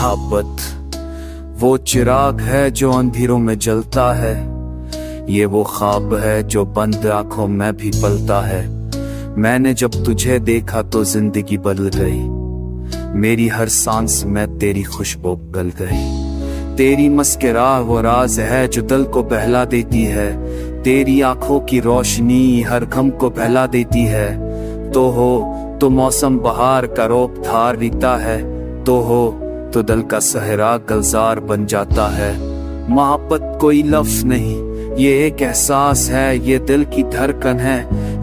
मोहब्बत वो चिराग है जो अंधेरों में जलता है, ये वो ख्वाब है जो बंद आंखों में भी पलता है। मैंने जब तुझे देखा तो जिंदगी बदल गई, मेरी हर सांस में तेरी खुशबू गल गई। तेरी मुस्कुराहट वो राज है जो दिल को बहला देती है, तेरी आंखों की रोशनी हर गम को बहला देती है। तो हो तो मौसम बहार का रूप धार लेता है, तो हो तो दिल का सहरा गुलजार बन जाता है। मोहब्बत कोई लफ्ज नहीं, ये एक एहसास है, ये दिल की धड़कन है,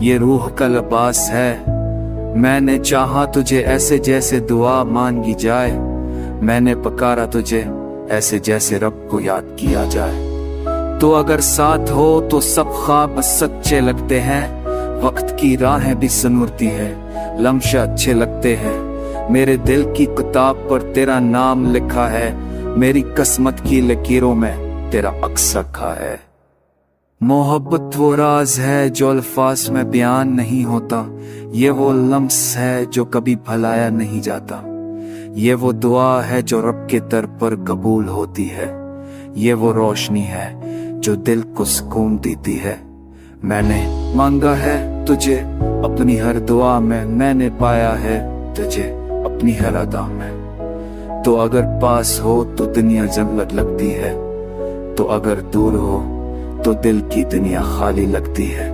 ये रूह का लिबास है। मैंने चाहा तुझे ऐसे जैसे दुआ मांगी जाए, मैंने पुकारा तुझे ऐसे जैसे रब को याद किया जाए। तो अगर साथ हो तो सब ख्वाब सच्चे लगते हैं, वक्त की राहें भी सनूरती है, लम्हे अच्छे लगते हैं। मेरे दिल की किताब पर तेरा नाम लिखा है, मेरी किस्मत की लकीरों में तेरा अक्स रखा है। मोहब्बत वो राज है जो अल्फाज में बयान नहीं होता, ये वो लम्स है जो कभी भुलाया नहीं जाता, ये वो दुआ है जो रब के दर पर कबूल होती है, ये वो रोशनी है जो दिल को सुकून देती है। मैंने मांगा है तुझे अपनी हर दुआ में, मैंने पाया है तुझे अपनी हर अदा में। तो अगर पास हो तो दुनिया जन्नत लगती है, तो अगर दूर हो तो दिल की दुनिया खाली लगती है।